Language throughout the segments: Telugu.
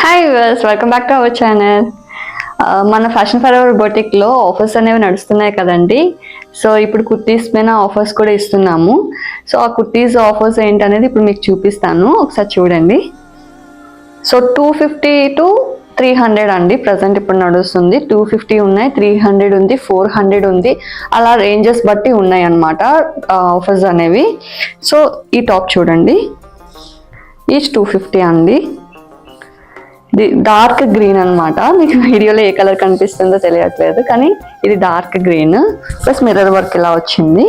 Hi viewers, welcome back to our channel. మన ఫ్యాషన్ ఫర్ అవర్ బొటిక్లో ఆఫర్స్ అనేవి నడుస్తున్నాయి కదండి. సో ఇప్పుడు కుర్తీస్ పైన ఆఫర్స్ కూడా ఇస్తున్నాము. సో ఆ కుర్తీస్ ఆఫర్స్ ఏంటనేది ఇప్పుడు మీకు చూపిస్తాను, ఒకసారి చూడండి. సో 250 to 300 అండి ప్రజెంట్ ఇప్పుడు నడుస్తుంది. 250 ఉన్నాయి, 300 ఉంది, 400 ఉంది, అలా రేంజెస్ బట్టి ఉన్నాయి అన్నమాట ఆఫర్స్ అనేవి. సో ఈ టాప్ చూడండి, ఈచ్ 250 అండి. ఇది డార్క్ గ్రీన్ అనమాట. మీకు వీడియోలో ఏ కలర్ కనిపిస్తుందో తెలియట్లేదు, కానీ ఇది dark green plus mirror work ఇలా వచ్చింది.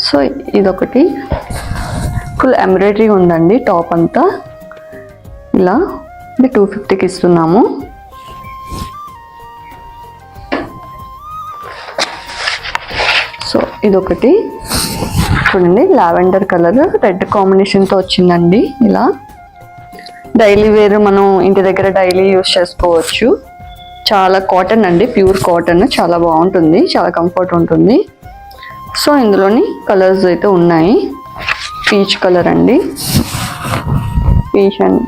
సో ఇదొకటి ఫుల్ ఎంబ్రాయిడరీ ఉందండి టాప్ అంతా. ఇలా ఇది 250కి ఇస్తున్నాము. సో ఇదొకటి చూడండి, లావెండర్ కలర్ రెడ్ కాంబినేషన్తో వచ్చిందండి. ఇలా డైలీ వేర్ మనం ఇంటి దగ్గర డైలీ యూస్ చేసుకోవచ్చు. చాలా కాటన్ అండి, ప్యూర్ కాటన్, చాలా బాగుంటుంది, చాలా కంఫర్ట్ ఉంటుంది. సో ఇందులోని కలర్స్ అయితే ఉన్నాయి. పీచ్ కలర్ అండి, పీచ్ అండ్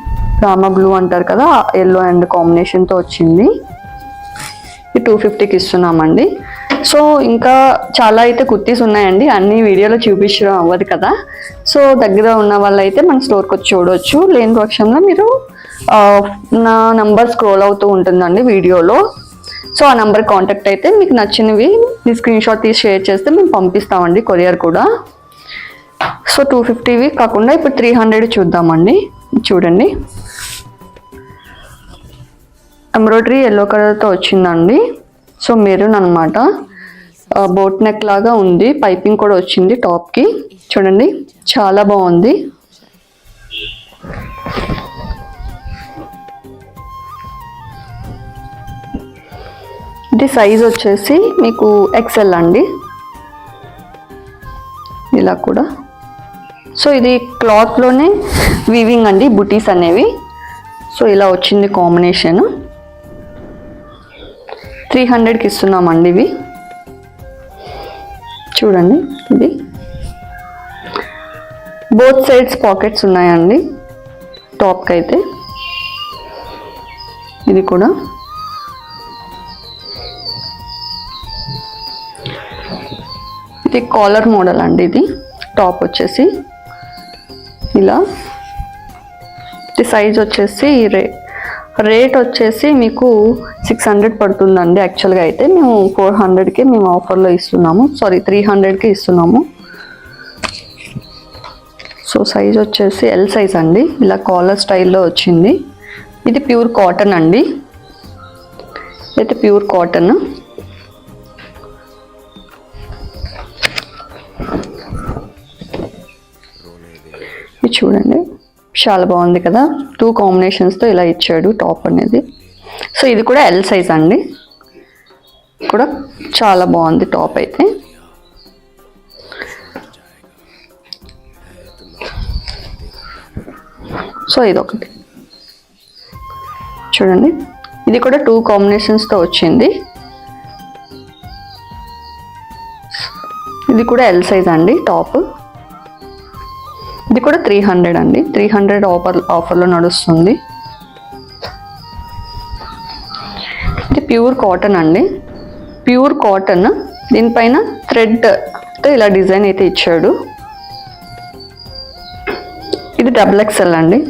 రామా బ్లూ అంటారు కదా, ఎల్లో అండ్ కాంబినేషన్తో వచ్చింది. ఇది 250కి ఇస్తున్నామండి. సో ఇంకా చాలా అయితే కుర్తీస్ ఉన్నాయండి, అన్ని వీడియోలో చూపించడం అవ్వదు కదా. సో దగ్గర ఉన్న వాళ్ళు అయితే మన స్టోర్కి వచ్చి చూడవచ్చు. లేని పక్షంలో మీరు నా నంబర్ స్క్రోల్ అవుతూ ఉంటుందండి వీడియోలో. సో ఆ నెంబర్ కాంటాక్ట్ అయితే మీకు నచ్చినవి మీ స్క్రీన్ షాట్ తీసి షేర్ చేస్తే మేము పంపిస్తామండి, కొరియర్ కూడా. సో 250వి కాకుండా ఇప్పుడు 300 చూద్దామండి. చూడండి, ఎంబ్రాయిడరీ ఎల్లో కలర్తో వచ్చిందండి. సో మెరూన్ అనమాట, బోట్ నెక్ లాగా ఉంది, పైపింగ్ కూడా వచ్చింది టాప్కి. చూడండి చాలా బాగుంది. ఇది సైజ్ వచ్చేసి మీకు XL అండి, ఇలా కూడా. సో ఇది క్లాత్లోనే వీవింగ్ అండి, బుటీస్ అనేవి. సో ఇలా వచ్చింది కాంబినేషన్. 300కి ఇస్తున్నామండి ఇవి. చూడండి, ఇది బోత్ సైడ్స్ పాకెట్స్ ఉన్నాయండి టాప్కి అయితే. ఇది కూడా ఇది కాలర్ మోడల్ అండి. ఇది టాప్ వచ్చేసి ఇలా. ఇది సైజ్ వచ్చేసి రేట్ వచ్చేసి మీకు 600 పడుతుందండి. యాక్చువల్గా అయితే మేము 400కి మేము ఆఫర్లో ఇస్తున్నాము, 300కి ఇస్తున్నాము. సో సైజ్ వచ్చేసి L సైజ్ అండి, ఇలా కాలర్ స్టైల్లో వచ్చింది. ఇది ప్యూర్ కాటన్ అండి, అయితే ప్యూర్ కాటన్. ఇది చూడండి, చాలా బాగుంది కదా, 2 కాంబినేషన్స్తో ఇలా ఇచ్చాడు టాప్ అనేది. సో ఇది కూడా L సైజ్ అండి, కూడా చాలా బాగుంది టాప్ అయితే. సో ఇదొకటి చూడండి, ఇది కూడా 2 కాంబినేషన్స్తో వచ్చింది. ఇది కూడా L సైజ్ అండి టాప్. ఇది కూడా 300 అండి, 300 ఆఫర్లో నడుస్తుంది. ఇది ప్యూర్ కాటన్ అండి, ప్యూర్ కాటన్. దీనిపైన థ్రెడ్తో ఇలా డిజైన్ అయితే ఇచ్చాడు. ఇది XXL అండి,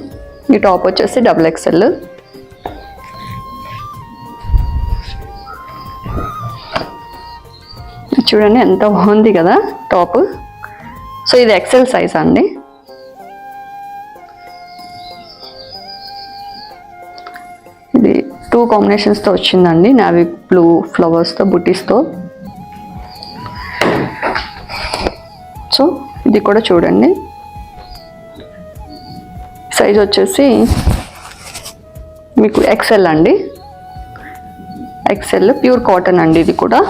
ఈ టాప్ వచ్చేసి XXL. చూడండి ఎంత బాగుంది కదా టాప్. సో ఇది XL సైజ్ అండి. ఇది 2 కాంబినేషన్స్తో వచ్చిందండి, నావీ బ్లూ ఫ్లవర్స్తో బుటీస్తో. సో ఇది కూడా చూడండి, సైజ్ వచ్చేసి మీకు XL అండి, XL ప్యూర్ కాటన్ అండి. ఇది కూడా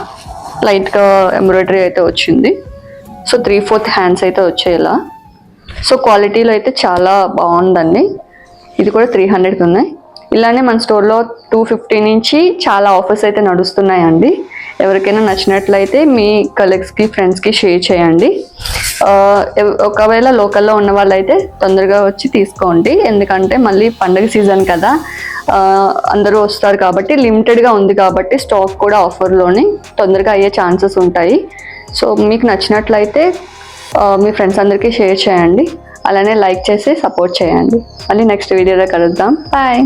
లైట్గా ఎంబ్రాయిడరీ అయితే వచ్చింది. సో 3/4 హ్యాండ్స్ అయితే వచ్చేలా. సో క్వాలిటీలో అయితే చాలా బాగుందండి. ఇది కూడా 300కి ఉన్నాయి. ఇలానే మన స్టోర్లో 250 నుంచి చాలా ఆఫర్స్ అయితే నడుస్తున్నాయండి. ఎవరికైనా నచ్చినట్లయితే మీ కలీగ్స్కి ఫ్రెండ్స్కి షేర్ చేయండి. ఒకవేళ లోకల్లో ఉన్న వాళ్ళైతే తొందరగా వచ్చి తీసుకోండి, ఎందుకంటే మళ్ళీ పండుగ సీజన్ కదా, అందరూ వస్తారు కాబట్టి లిమిటెడ్గా ఉంది కాబట్టి స్టాక్ కూడా ఆఫర్లోనే తొందరగా అయ్యే ఛాన్సెస్ ఉంటాయి. సో మీకు నచ్చినట్లయితే మీ ఫ్రెండ్స్ అందరికీ షేర్ చేయండి, అలానే లైక్ చేసి సపోర్ట్ చేయండి. మళ్ళీ నెక్స్ట్ వీడియోలో కలుద్దాం. బాయ్.